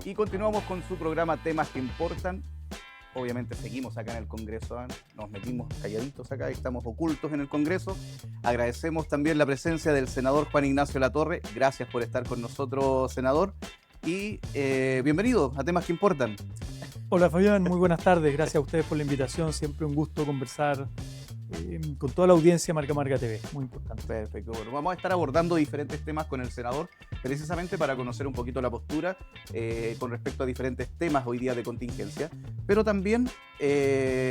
Y continuamos con su programa Temas que Importan. Obviamente seguimos acá en el Congreso, nos metimos calladitos acá, estamos ocultos en el Congreso. Agradecemos también la presencia del senador Juan Ignacio Latorre. Gracias por estar con nosotros, senador. Y bienvenido a Temas que Importan. Hola Fabián, muy buenas tardes. Gracias a ustedes por la invitación. Siempre un gusto conversar con toda la audiencia Marca Marca TV. Muy importante. Perfecto. Bueno, vamos a estar abordando diferentes temas con el senador, precisamente para conocer un poquito la postura con respecto a diferentes temas hoy día de contingencia, pero también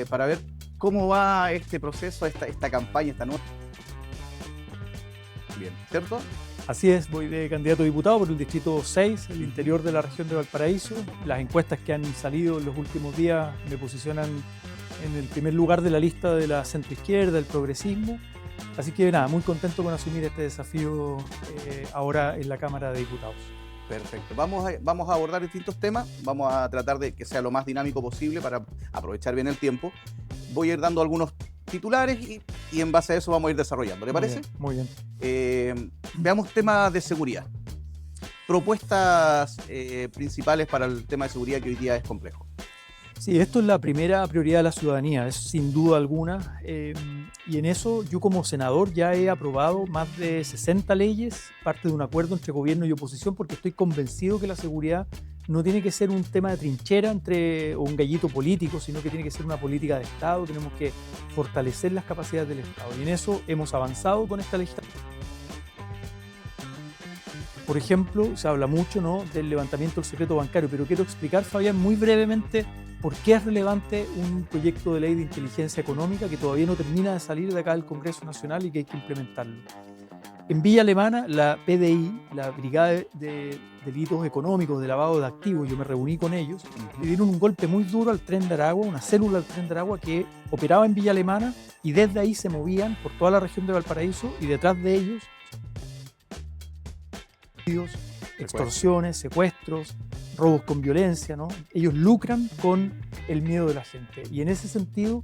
para ver cómo va este proceso, esta campaña, esta nueva. Bien, ¿cierto? Así es, voy de candidato a diputado por el distrito 6, el interior de la región de Valparaíso. Las encuestas que han salido en los últimos días me posicionan en el primer lugar de la lista de la centroizquierda, el progresismo. Así que nada, muy contento con asumir este desafío ahora en la Cámara de Diputados. Perfecto. Vamos a abordar distintos temas, vamos a tratar de que sea lo más dinámico posible para aprovechar bien el tiempo. Voy a ir dando algunos titulares y en base a eso vamos a ir desarrollando. ¿Le parece? Muy bien. Veamos temas de seguridad. Propuestas principales para el tema de seguridad que hoy día es complejo. Sí, esto es la primera prioridad de la ciudadanía, es sin duda alguna. Y en eso yo como senador ya he aprobado más de 60 leyes, parte de un acuerdo entre gobierno y oposición, porque estoy convencido que la seguridad no tiene que ser un tema de trinchera o un gallito político, sino que tiene que ser una política de Estado. Tenemos que fortalecer las capacidades del Estado. Y en eso hemos avanzado con esta legislación. Por ejemplo, se habla mucho, ¿no?, del levantamiento del secreto bancario, pero quiero explicar, Fabián, muy brevemente por qué es relevante un proyecto de ley de inteligencia económica que todavía no termina de salir de acá del Congreso Nacional y que hay que implementarlo. En Villa Alemana, la PDI, la Brigada de Delitos Económicos de Lavado de Activos, yo me reuní con ellos, le dieron un golpe muy duro al Tren de Aragua, una célula del Tren de Aragua que operaba en Villa Alemana y desde ahí se movían por toda la región de Valparaíso y detrás de ellos extorsiones, secuestros, robos con violencia, ¿no? Ellos lucran con el miedo de la gente. Y en ese sentido,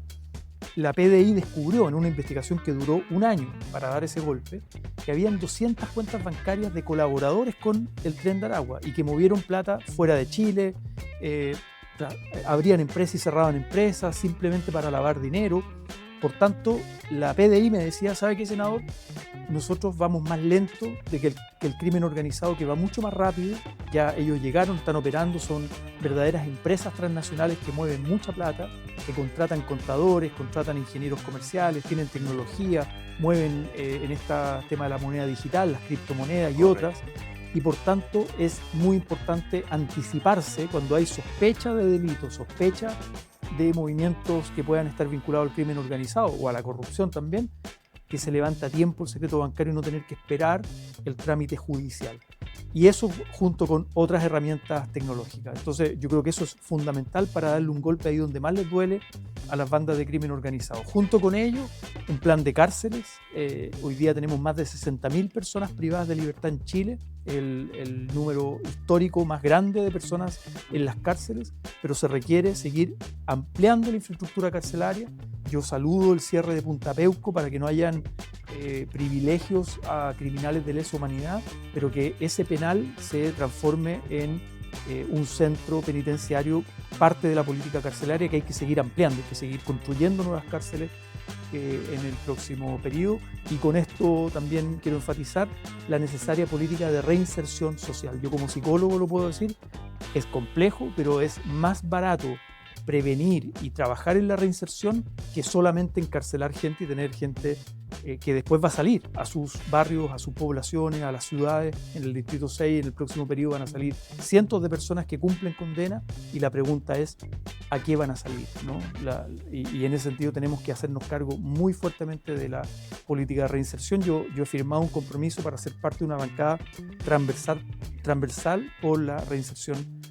la PDI descubrió en una investigación que duró un año para dar ese golpe, que habían 200 cuentas bancarias de colaboradores con el Tren de Aragua y que movieron plata fuera de Chile, abrían empresas y cerraban empresas simplemente para lavar dinero. Por tanto, la PDI me decía, ¿sabe qué, senador? Nosotros vamos más lento que el crimen organizado, que va mucho más rápido. Ya ellos llegaron, están operando, son verdaderas empresas transnacionales que mueven mucha plata, que contratan contadores, contratan ingenieros comerciales, tienen tecnología, mueven en este tema de la moneda digital, las criptomonedas y otras. Y por tanto es muy importante anticiparse cuando hay sospecha de delitos, sospecha de movimientos que puedan estar vinculados al crimen organizado o a la corrupción también, que se levanta a tiempo el secreto bancario y no tener que esperar el trámite judicial. Y eso junto con otras herramientas tecnológicas. Entonces yo creo que eso es fundamental para darle un golpe ahí donde más les duele a las bandas de crimen organizado. Junto con ello, un plan de cárceles. Hoy día tenemos más de 60.000 personas privadas de libertad en Chile, el número histórico más grande de personas en las cárceles, pero se requiere seguir ampliando la infraestructura carcelaria. Yo saludo el cierre de Punta Peuco para que no hayan privilegios a criminales de lesa humanidad, pero que ese penal se transforme en un centro penitenciario, parte de la política carcelaria que hay que seguir ampliando, hay que seguir construyendo nuevas cárceles en el próximo periodo. Y con esto también quiero enfatizar la necesaria política de reinserción social. Yo como psicólogo lo puedo decir, es complejo, pero es más barato prevenir y trabajar en la reinserción que solamente encarcelar gente y tener gente que después va a salir a sus barrios, a sus poblaciones, a las ciudades. En el Distrito 6, en el próximo periodo, van a salir cientos de personas que cumplen condena y la pregunta es, ¿a qué van a salir?, ¿no? Y en ese sentido tenemos que hacernos cargo muy fuertemente de la política de reinserción. Yo he firmado un compromiso para ser parte de una bancada transversal por la reinserción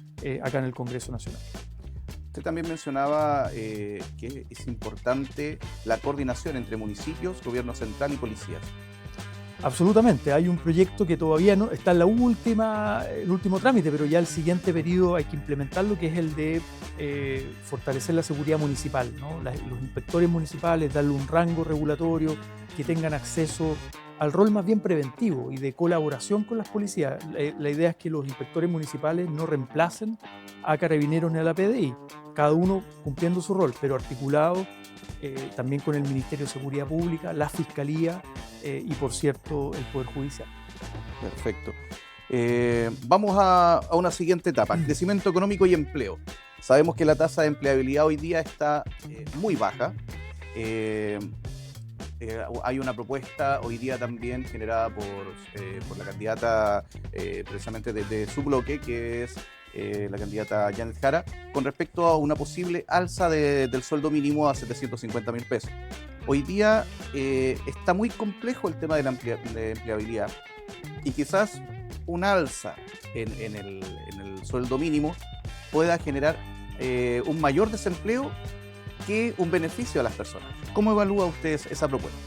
acá en el Congreso Nacional. Usted también mencionaba que es importante la coordinación entre municipios, gobierno central y policías. Absolutamente, hay un proyecto que todavía no está en el último trámite, pero ya el siguiente periodo hay que implementarlo, que es el de fortalecer la seguridad municipal, ¿no? Los inspectores municipales, darle un rango regulatorio, que tengan acceso al rol más bien preventivo y de colaboración con las policías. La idea es que los inspectores municipales no reemplacen a Carabineros ni a la PDI, cada uno cumpliendo su rol, pero articulado también con el Ministerio de Seguridad Pública, la Fiscalía y, por cierto, el Poder Judicial. Perfecto. Vamos a una siguiente etapa, crecimiento económico y empleo. Sabemos que la tasa de empleabilidad hoy día está muy baja. Hay una propuesta hoy día también generada por la candidata precisamente de su bloque, que es la candidata Janet Jara, con respecto a una posible alza del sueldo mínimo a 750.000 pesos. Hoy día está muy complejo el tema de la empleabilidad, y quizás un alza en el sueldo mínimo pueda generar un mayor desempleo que un beneficio a las personas. ¿Cómo evalúa usted esa propuesta?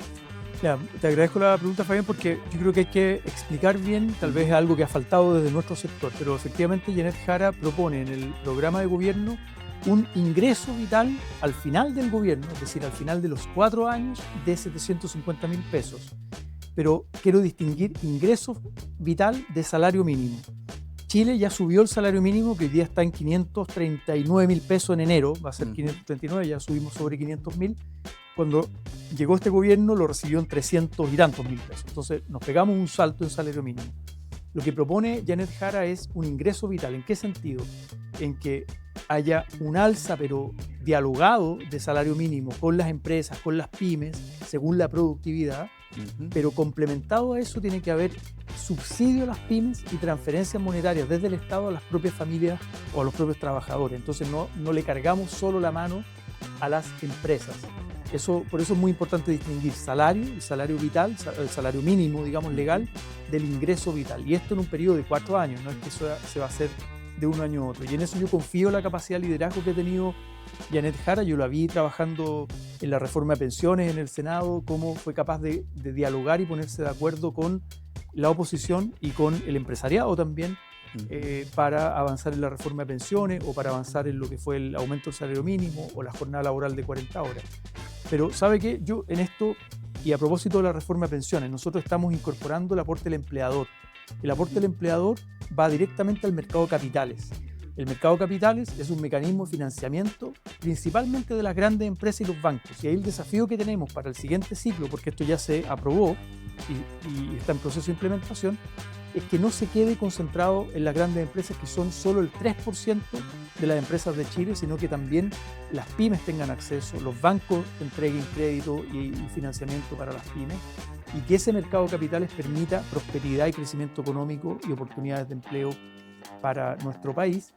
Ya, te agradezco la pregunta, Fabián, porque yo creo que hay que explicar bien, tal vez algo que ha faltado desde nuestro sector, pero efectivamente Janet Jara propone en el programa de gobierno un ingreso vital al final del gobierno, es decir, al final de los 4 años, de 750.000 pesos. Pero quiero distinguir ingreso vital de salario mínimo. Chile ya subió el salario mínimo, que hoy día está en 539.000 pesos en enero, va a ser 539, ya subimos sobre 500.000. Cuando llegó este gobierno lo recibió en 300 y tantos mil pesos. Entonces nos pegamos un salto en salario mínimo. Lo que propone Janet Jara es un ingreso vital. ¿En qué sentido? En que haya un alza, pero dialogado, de salario mínimo con las empresas, con las pymes, según la productividad, pero complementado a eso tiene que haber subsidio a las pymes y transferencias monetarias desde el Estado a las propias familias o a los propios trabajadores. Entonces no le cargamos solo la mano a las empresas. Por eso es muy importante distinguir el salario vital, el salario mínimo, digamos, legal, del ingreso vital. Y esto en un periodo de 4 años, no es que eso se va a hacer de un año a otro. Y en eso yo confío en la capacidad de liderazgo que ha tenido Janet Jara. Yo la vi trabajando en la reforma de pensiones en el Senado, cómo fue capaz de dialogar y ponerse de acuerdo con la oposición y con el empresariado también, para avanzar en la reforma de pensiones o para avanzar en lo que fue el aumento del salario mínimo o la jornada laboral de 40 horas. Pero ¿sabe qué? Yo en esto, y a propósito de la reforma de pensiones, nosotros estamos incorporando el aporte del empleador. El aporte del empleador va directamente al mercado de capitales. El mercado de capitales es un mecanismo de financiamiento principalmente de las grandes empresas y los bancos. Y ahí el desafío que tenemos para el siguiente ciclo, porque esto ya se aprobó y está en proceso de implementación, es que no se quede concentrado en las grandes empresas, que son solo el 3% de las empresas de Chile, sino que también las pymes tengan acceso, los bancos entreguen crédito y financiamiento para las pymes, y que ese mercado de capitales permita prosperidad y crecimiento económico y oportunidades de empleo para nuestro país,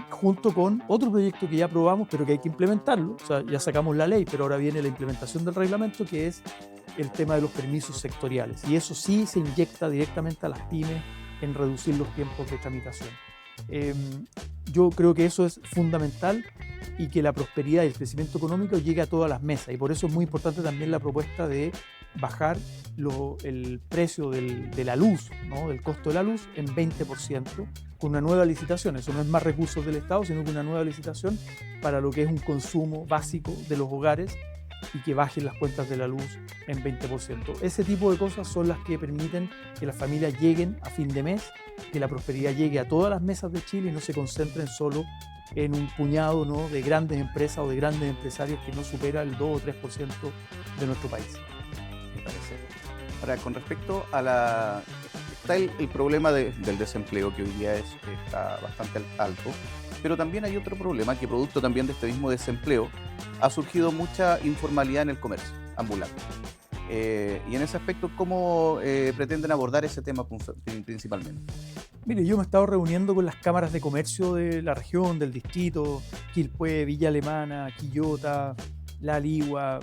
junto con otro proyecto que ya aprobamos, pero que hay que implementarlo. O sea, ya sacamos la ley, pero ahora viene la implementación del reglamento, que es el tema de los permisos sectoriales. Y eso sí se inyecta directamente a las pymes en reducir los tiempos de tramitación. Yo creo que eso es fundamental, y que la prosperidad y el crecimiento económico llegue a todas las mesas. Y por eso es muy importante también la propuesta de bajar el precio de la luz, ¿no? Del costo de la luz en 20%, con una nueva licitación. Eso no es más recursos del Estado, sino que una nueva licitación para lo que es un consumo básico de los hogares, y que bajen las cuentas de la luz en 20%. Ese tipo de cosas son las que permiten que las familias lleguen a fin de mes, que la prosperidad llegue a todas las mesas de Chile y no se concentren solo en un puñado, ¿no?, de grandes empresas o de grandes empresarios que no supera el 2 o 3% de nuestro país. Me parece. Ahora, con respecto a está el problema del desempleo, que hoy día está bastante alto, pero también hay otro problema que, producto también de este mismo desempleo, ha surgido mucha informalidad en el comercio ambulante. Y en ese aspecto, ¿cómo pretenden abordar ese tema principalmente? Mire, yo me he estado reuniendo con las cámaras de comercio de la región, del distrito, Quilpué, Villa Alemana, Quillota, La Ligua,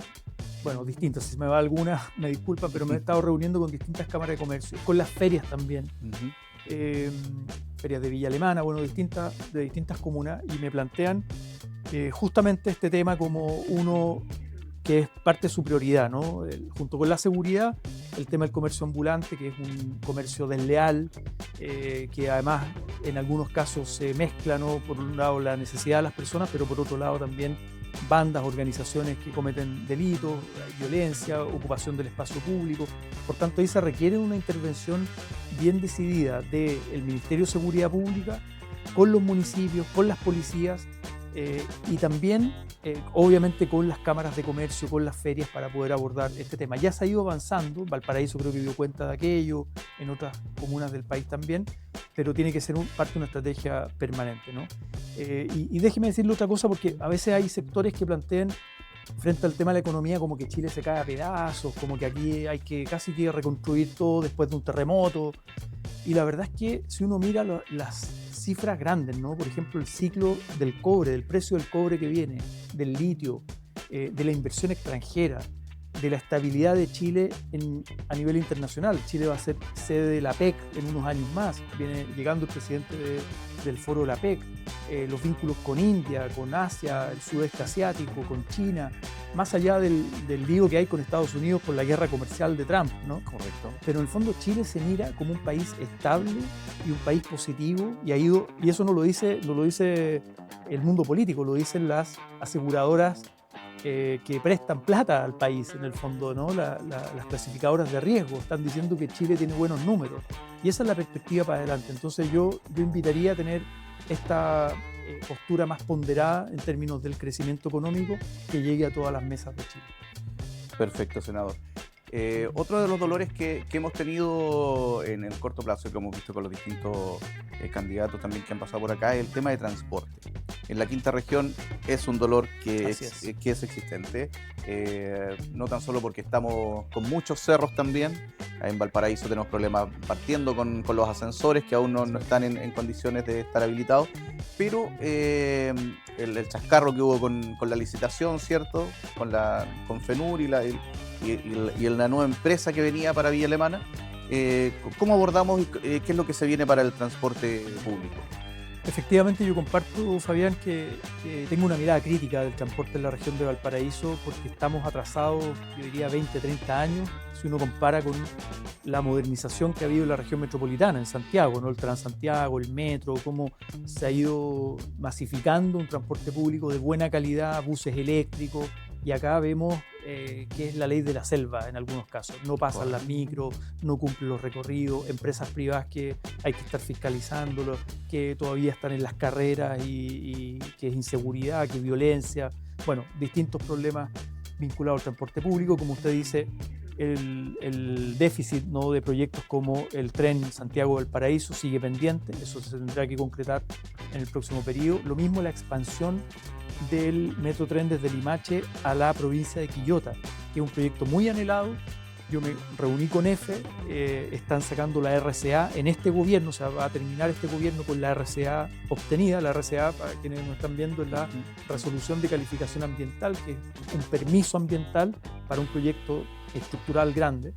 bueno, distintas. Si me va alguna, me disculpan, pero me he estado reuniendo con distintas cámaras de comercio, con las ferias también. Ferias de Villa Alemana, bueno, de distintas comunas, y me plantean justamente este tema como uno que es parte de su prioridad, ¿no? Junto con la seguridad, el tema del comercio ambulante, que es un comercio desleal, que además en algunos casos se mezcla, ¿no?, por un lado la necesidad de las personas, pero por otro lado también bandas, organizaciones que cometen delitos, violencia, ocupación del espacio público. Por tanto, ahí se requiere una intervención bien decidida del Ministerio de Seguridad Pública con los municipios, con las policías y también, obviamente, con las cámaras de comercio, con las ferias para poder abordar este tema. Ya se ha ido avanzando, Valparaíso creo que dio cuenta de aquello, en otras comunas del país también, pero tiene que ser parte de una estrategia permanente, ¿no? Y déjeme decirle otra cosa, porque a veces hay sectores que plantean frente al tema de la economía como que Chile se cae a pedazos, como que aquí hay que casi que reconstruir todo después de un terremoto. Y la verdad es que si uno mira las cifras grandes, ¿no? Por ejemplo, el ciclo del cobre, del precio del cobre que viene, del litio, de la inversión extranjera, de la estabilidad de Chile a nivel internacional. Chile va a ser sede de la PEC en unos años más. Viene llegando el presidente del foro de la PEC. Los vínculos con India, con Asia, el sudeste asiático, con China, más allá del lío que hay con Estados Unidos por la guerra comercial de Trump, ¿no? Correcto. Pero en el fondo Chile se mira como un país estable y un país positivo, y eso no lo dice el mundo político, lo dicen las aseguradoras que prestan plata al país, en el fondo, ¿no? Las clasificadoras de riesgo están diciendo que Chile tiene buenos números, y esa es la perspectiva para adelante. Entonces yo invitaría a tener esta postura más ponderada en términos del crecimiento económico que llegue a todas las mesas de Chile. Perfecto, senador. Otro de los dolores que hemos tenido en el corto plazo, que hemos visto con los distintos candidatos también que han pasado por acá, es el tema de transporte. En la quinta región es un dolor que es existente, no tan solo porque estamos con muchos cerros también. En Valparaíso tenemos problemas partiendo con los ascensores que aún no están en condiciones de estar habilitados, pero el chascarro que hubo con la licitación, ¿cierto? Con FENUR y la nueva empresa que venía para Villa Alemana. ¿Cómo abordamos y qué es lo que se viene para el transporte público? Efectivamente, yo comparto, Fabián, que tengo una mirada crítica del transporte en la región de Valparaíso, porque estamos atrasados, yo diría, 20, 30 años, si uno compara con la modernización que ha habido en la región metropolitana, en Santiago, ¿no? El Transantiago, el metro, cómo se ha ido masificando un transporte público de buena calidad, buses eléctricos, y acá vemos que es la ley de la selva en algunos casos. No pasan las micros, no cumplen los recorridos, empresas privadas que hay que estar fiscalizándolos, que todavía están en las carreras y que es inseguridad, que es violencia. Bueno, distintos problemas vinculados al transporte público. Como usted dice, el déficit, ¿no?, de proyectos como el tren Santiago-Valparaíso sigue pendiente. Eso se tendrá que concretar en el próximo periodo. Lo mismo la expansión del Metrotren desde Limache a la provincia de Quillota, que es un proyecto muy anhelado. Yo me reuní con EFE, están sacando la RCA en este gobierno, o sea, va a terminar este gobierno con la RCA obtenida. La RCA, para quienes nos están viendo, es la resolución de calificación ambiental, que es un permiso ambiental para un proyecto estructural grande.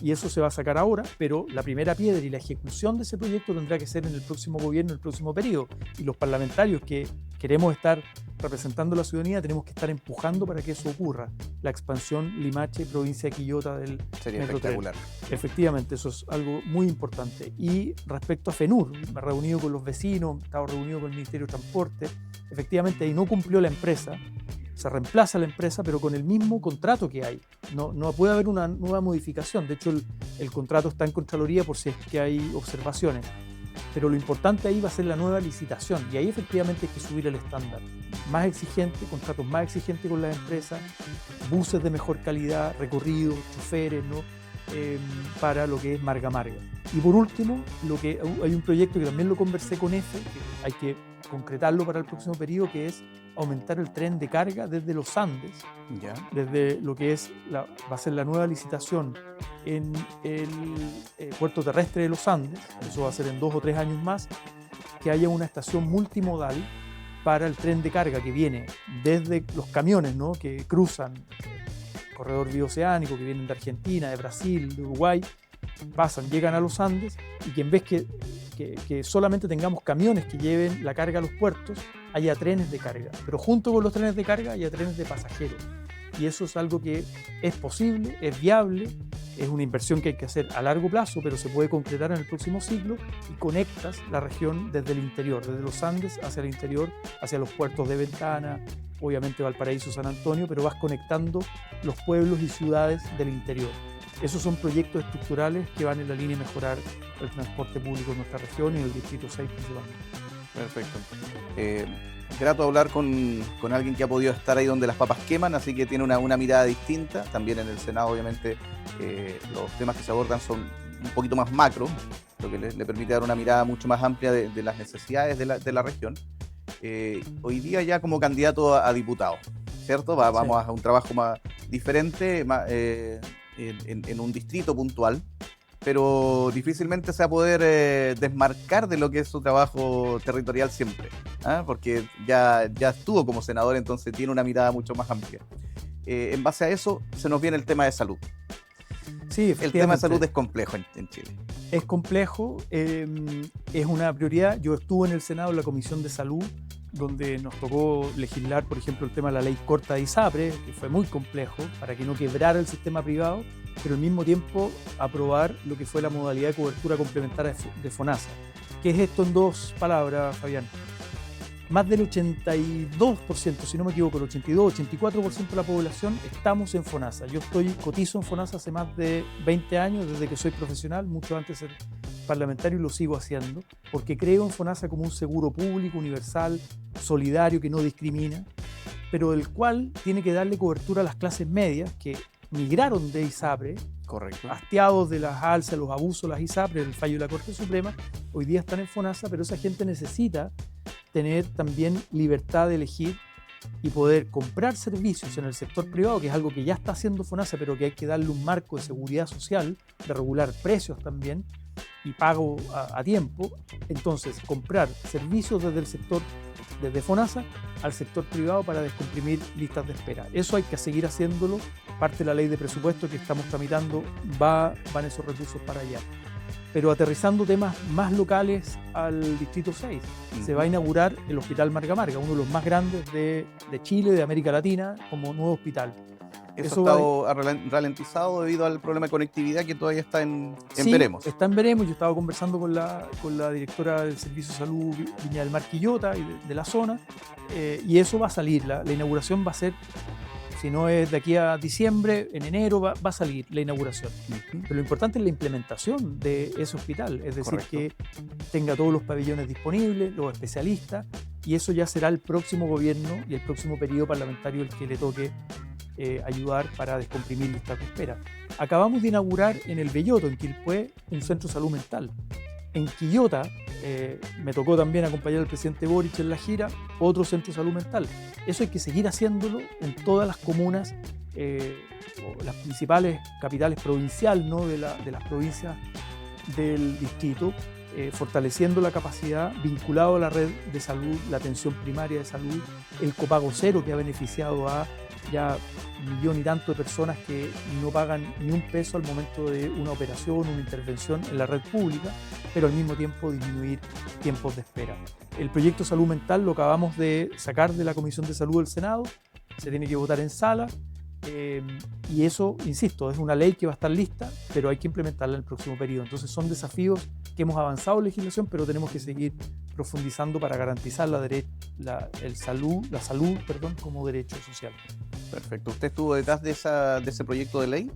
Y eso se va a sacar ahora, pero la primera piedra y la ejecución de ese proyecto tendrá que ser en el próximo gobierno, el próximo periodo. Y los parlamentarios que queremos estar representando a la ciudadanía tenemos que estar empujando para que eso ocurra. La expansión Limache, provincia de Quillota del Sería Metrotren. espectacular. Efectivamente, eso es algo muy importante. Y respecto a FENUR, me he reunido con los vecinos, he estado reunido con el Ministerio de Transporte. Efectivamente, ahí no cumplió la empresa. Se reemplaza la empresa, pero con el mismo contrato que hay. No puede haber una nueva modificación. De hecho, el contrato está en Contraloría por si es que hay observaciones. Pero lo importante ahí va a ser la nueva licitación. Y ahí efectivamente hay que subir el estándar. Más exigente, contratos más exigentes con las empresas, buses de mejor calidad, recorridos, choferes, ¿no? Para lo que es Marga Marga. Y por último, hay un proyecto que también lo conversé con EFE, que hay que concretarlo para el próximo periodo, que es aumentar el tren de carga desde los Andes, ¿Ya? desde lo que va a ser la nueva licitación en el puerto terrestre de los Andes. Eso va a ser en 2 o 3 años más, que haya una estación multimodal para el tren de carga que viene desde los camiones, ¿no?, que cruzan el corredor bioceánico, que vienen de Argentina, de Brasil, de Uruguay, llegan a los Andes, y que en vez que solamente tengamos camiones que lleven la carga a los puertos, haya trenes de carga, pero junto con los trenes de carga haya trenes de pasajeros. Y eso es algo que es posible, es viable, es una inversión que hay que hacer a largo plazo, pero se puede concretar en el próximo ciclo y conectas la región desde el interior, desde los Andes hacia el interior, hacia los puertos de Ventana, obviamente Valparaíso, San Antonio, pero vas conectando los pueblos y ciudades del interior. Esos son proyectos estructurales que van en la línea de mejorar el transporte público en nuestra región y en el Distrito 6 principalmente. Perfecto. Grato hablar con alguien que ha podido estar ahí donde las papas queman, así que tiene una mirada distinta. También en el Senado, obviamente, los temas que se abordan son un poquito más macro, lo que le permite dar una mirada mucho más amplia de las necesidades de la región. Hoy día ya como candidato a diputado, ¿cierto? Vamos a un trabajo más diferente, en un distrito puntual, pero difícilmente se va a poder desmarcar de lo que es su trabajo territorial siempre, porque ya estuvo como senador, entonces tiene una mirada mucho más amplia. En base a eso se nos viene el tema de salud. Sí, el tema de salud es complejo en Chile. Es complejo, es una prioridad. Yo estuve en el Senado en la Comisión de Salud, donde nos tocó legislar, por ejemplo, el tema de la ley corta de ISAPRE, que fue muy complejo para que no quebrara el sistema privado, pero al mismo tiempo aprobar lo que fue la modalidad de cobertura complementaria de FONASA. ¿Qué es esto en dos palabras, Fabián? Más del 82%, si no me equivoco, el 82, 84% de la población estamos en FONASA. Yo cotizo en FONASA hace más de 20 años, desde que soy profesional, mucho antes de ser parlamentario, y lo sigo haciendo, porque creo en FONASA como un seguro público, universal, solidario, que no discrimina, pero del cual tiene que darle cobertura a las clases medias que migraron de ISAPRE, correcto, hastiados de las alzas, los abusos, las ISAPRE, el fallo de la Corte Suprema, hoy día están en FONASA, pero esa gente necesita tener también libertad de elegir y poder comprar servicios en el sector privado, que es algo que ya está haciendo FONASA, pero que hay que darle un marco de seguridad social, de regular precios también y pago a tiempo. Entonces, comprar servicios desde el sector, desde FONASA al sector privado para descomprimir listas de espera. Eso hay que seguir haciéndolo. Parte de la ley de presupuesto que estamos tramitando van esos recursos para allá. Pero aterrizando temas más locales al Distrito 6, se va a inaugurar el Hospital Marga Marga, uno de los más grandes de Chile, de América Latina, como nuevo hospital. Eso ha estado ralentizado debido al problema de conectividad que todavía está en sí, veremos. Está en veremos. Yo estaba conversando con la directora del Servicio de Salud Viña del Mar Quillota y de la zona, y eso va a salir. La inauguración va a ser, si no es de aquí a diciembre, en enero va a salir la inauguración. Pero lo importante es la implementación de ese hospital, es decir, correcto, que tenga todos los pabellones disponibles, los especialistas, y eso ya será el próximo gobierno y el próximo periodo parlamentario el que le toque ayudar para descomprimir listas de espera. Acabamos de inaugurar en el Belloto, en Quilpué, un centro de salud mental. En Quillota, me tocó también acompañar al presidente Boric en la gira, otro centro de salud mental. Eso hay que seguir haciéndolo en todas las comunas, o las principales capitales provinciales, ¿no? de las provincias del distrito, fortaleciendo la capacidad, vinculado a la red de salud, la atención primaria de salud, el copago cero, que ha beneficiado a ya 1 millón y tanto de personas que no pagan ni un peso al momento de una operación, una intervención en la red pública, pero al mismo tiempo disminuir tiempos de espera. El proyecto Salud Mental lo acabamos de sacar de la Comisión de Salud del Senado, se tiene que votar en sala, y eso, insisto, es una ley que va a estar lista, pero hay que implementarla en el próximo periodo. Entonces son desafíos que hemos avanzado en legislación, pero tenemos que seguir profundizando para garantizar la salud como derecho social. Perfecto. ¿Usted estuvo detrás de ese proyecto de ley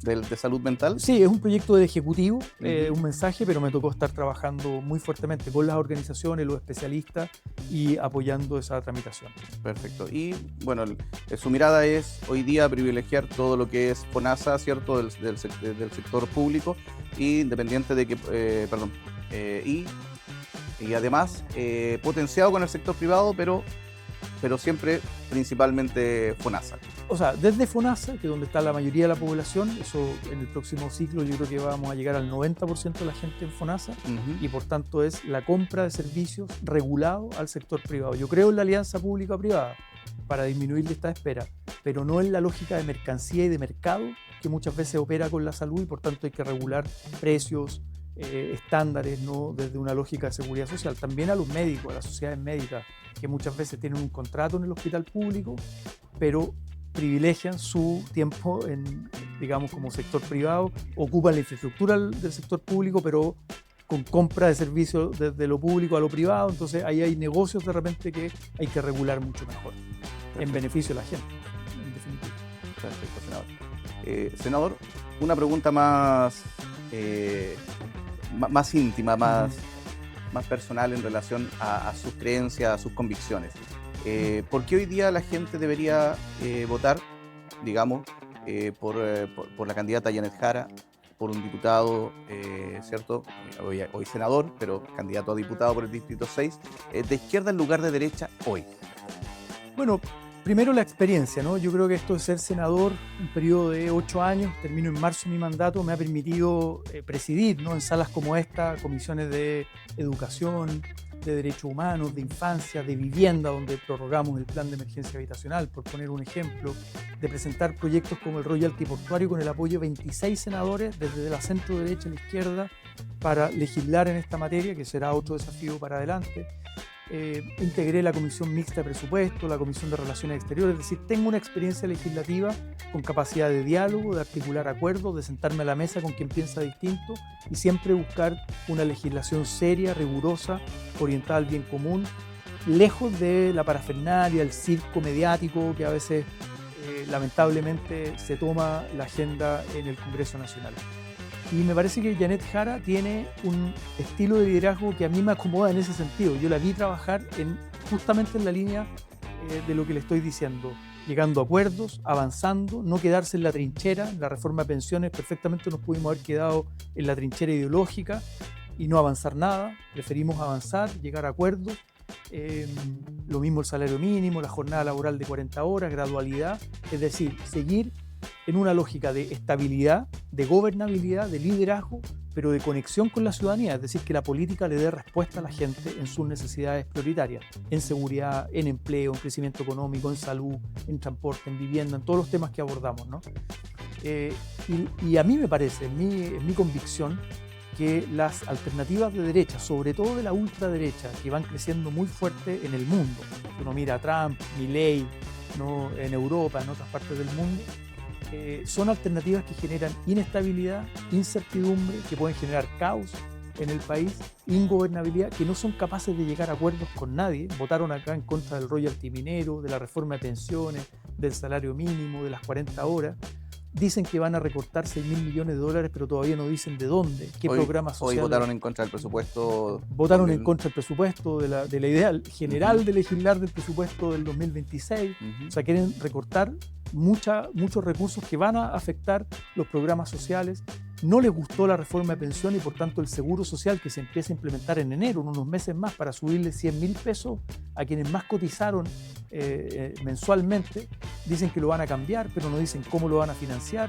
de salud mental? Sí, es un proyecto de ejecutivo, un mensaje, pero me tocó estar trabajando muy fuertemente con las organizaciones, los especialistas y apoyando esa tramitación. Perfecto. Y bueno, su mirada es hoy día privilegiar todo lo que es FONASA, ¿cierto? Del sector público, independiente de que, y además potenciado con el sector privado, pero siempre principalmente FONASA. O sea, desde FONASA, que es donde está la mayoría de la población, eso en el próximo ciclo yo creo que vamos a llegar al 90% de la gente en FONASA, y por tanto es la compra de servicios regulado al sector privado. Yo creo en la alianza pública-privada para disminuir listas de espera, pero no en la lógica de mercancía y de mercado que muchas veces opera con la salud, y por tanto hay que regular precios, estándares, ¿no? Desde una lógica de seguridad social. También a los médicos, a las sociedades médicas, que muchas veces tienen un contrato en el hospital público, pero privilegian su tiempo en digamos, como sector privado, ocupan la infraestructura del sector público, pero con compra de servicios desde lo público a lo privado. Entonces ahí hay negocios de repente que hay que regular mucho mejor, en beneficio de la gente, en definitiva. Perfecto, senador. Senador, una pregunta más íntima, más personal en relación a sus creencias, a sus convicciones. ¿Por qué hoy día la gente debería votar, digamos, por la candidata Janet Jara, por un diputado, ¿cierto? Hoy senador, pero candidato a diputado por el Distrito 6, de izquierda en lugar de derecha hoy? Bueno, primero la experiencia, ¿no? Yo creo que esto de ser senador, un periodo de 8 años, termino en marzo mi mandato, me ha permitido presidir, ¿no? En salas como esta, comisiones de educación, de derechos humanos, de infancia, de vivienda, donde prorrogamos el plan de emergencia habitacional, por poner un ejemplo, de presentar proyectos como el royalty portuario con el apoyo de 26 senadores desde la centro derecha a la izquierda para legislar en esta materia, que será otro desafío para adelante. Integré la Comisión Mixta de Presupuesto, la Comisión de Relaciones Exteriores, es decir, tengo una experiencia legislativa con capacidad de diálogo, de articular acuerdos, de sentarme a la mesa con quien piensa distinto y siempre buscar una legislación seria, rigurosa, orientada al bien común, lejos de la parafernalia, el circo mediático que a veces lamentablemente se toma la agenda en el Congreso Nacional. Y me parece que Janet Jara tiene un estilo de liderazgo que a mí me acomoda en ese sentido. Yo la vi trabajar justamente en la línea de lo que le estoy diciendo, llegando a acuerdos, avanzando, no quedarse en la trinchera. La reforma de pensiones perfectamente nos pudimos haber quedado en la trinchera ideológica y no avanzar nada. Preferimos avanzar, llegar a acuerdos. Lo mismo el salario mínimo, la jornada laboral de 40 horas, gradualidad, es decir, seguir en una lógica de estabilidad, de gobernabilidad, de liderazgo, pero de conexión con la ciudadanía, es decir, que la política le dé respuesta a la gente en sus necesidades prioritarias, en seguridad, en empleo, en crecimiento económico, en salud, en transporte, en vivienda, en todos los temas que abordamos, ¿no? Y a mí me parece, es mi convicción, que las alternativas de derecha, sobre todo de la ultraderecha, que van creciendo muy fuerte en el mundo, uno mira a Trump, Milei, ¿no? En Europa, en otras partes del mundo, son alternativas que generan inestabilidad, incertidumbre, que pueden generar caos en el país, ingobernabilidad, que no son capaces de llegar a acuerdos con nadie. Votaron acá en contra del royalty minero, de la reforma de pensiones, del salario mínimo, de las 40 horas. Dicen que van a recortar $6.000 millones, pero todavía no dicen de dónde, qué programas sociales. Hoy votaron en contra del presupuesto. Votaron en contra del presupuesto, de la idea general de legislar del presupuesto del 2026. O sea, quieren recortar muchos recursos que van a afectar los programas sociales. No les gustó la reforma de pensión y por tanto el seguro social que se empieza a implementar en enero, en unos meses más, para subirle $100.000 a quienes más cotizaron mensualmente. Dicen que lo van a cambiar, pero no dicen cómo lo van a financiar.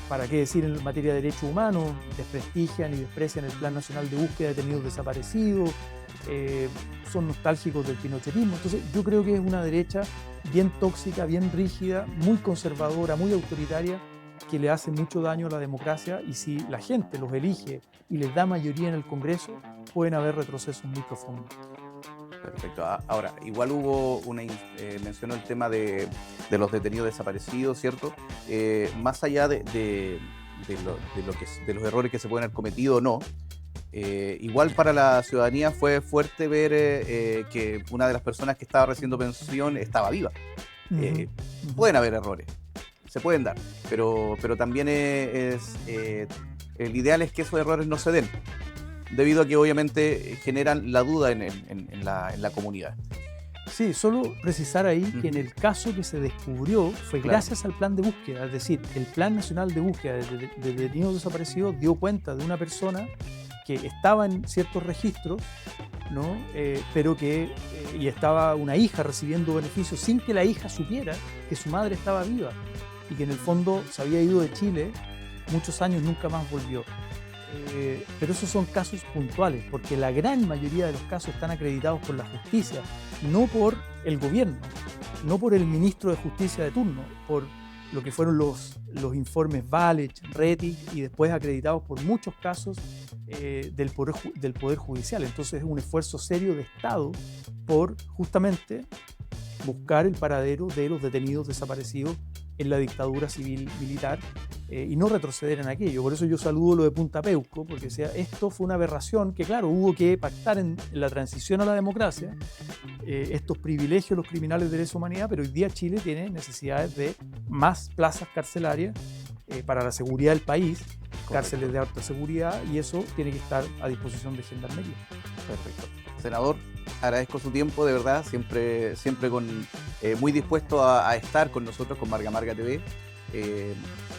¿Para qué decir en materia de derechos humanos? Desprestigian y desprecian el Plan Nacional de Búsqueda de Detenidos Desaparecidos. Son nostálgicos del pinochetismo. Entonces yo creo que es una derecha bien tóxica, bien rígida, muy conservadora, muy autoritaria, que le hace mucho daño a la democracia, y si la gente los elige y les da mayoría en el Congreso, pueden haber retrocesos muy profundos. Perfecto. Ahora, igual hubo mencionó el tema de los detenidos desaparecidos, ¿cierto? Más allá de los errores que se pueden haber cometido o no, igual para la ciudadanía fue fuerte ver que una de las personas que estaba recibiendo pensión estaba viva. Pueden haber errores, se pueden dar, pero también el ideal es que esos errores no se den, debido a que obviamente generan la duda en la comunidad. Sí, solo precisar ahí que en el caso que se descubrió fue gracias al plan de búsqueda, es decir, el Plan Nacional de Búsqueda de Detenidos Desaparecidos dio cuenta de una persona que estaba en ciertos registros, ¿no? Pero que y estaba una hija recibiendo beneficios sin que la hija supiera que su madre estaba viva y que en el fondo se había ido de Chile muchos años, nunca más volvió. Pero esos son casos puntuales, porque la gran mayoría de los casos están acreditados por la justicia, no por el gobierno, no por el ministro de Justicia de turno, por lo que fueron los informes Valech, Rettig, y después acreditados por muchos casos del Poder Judicial. Entonces es un esfuerzo serio de Estado por justamente buscar el paradero de los detenidos desaparecidos en la dictadura civil militar y no retroceder en aquello. Por eso yo saludo lo de Punta Peuco, porque esto fue una aberración que, claro, hubo que pactar en la transición a la democracia, estos privilegios los criminales de lesa humanidad, pero hoy día Chile tiene necesidades de más plazas carcelarias para la seguridad del país, cárceles de alta seguridad, y eso tiene que estar a disposición de Gendarmería. Perfecto. Senador, agradezco su tiempo, de verdad, siempre muy dispuesto a estar con nosotros, con Marga Marga TV.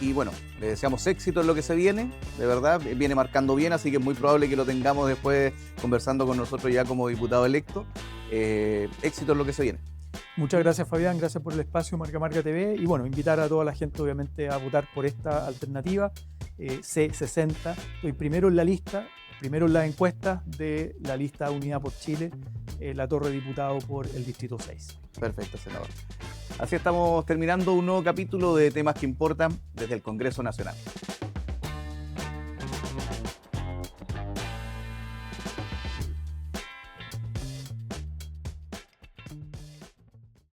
Y bueno, le deseamos éxito en lo que se viene, de verdad, viene marcando bien, así que es muy probable que lo tengamos después conversando con nosotros ya como diputado electo. Éxito en lo que se viene. Muchas gracias, Fabián, gracias por el espacio Marga Marga TV, y bueno, invitar a toda la gente obviamente a votar por esta alternativa, C60. Estoy primero en la lista, primero en las encuestas de la lista Unidad por Chile, la Torre de Diputado por el Distrito 6. Perfecto, senador. Así estamos terminando un nuevo capítulo de Temas que Importan desde el Congreso Nacional.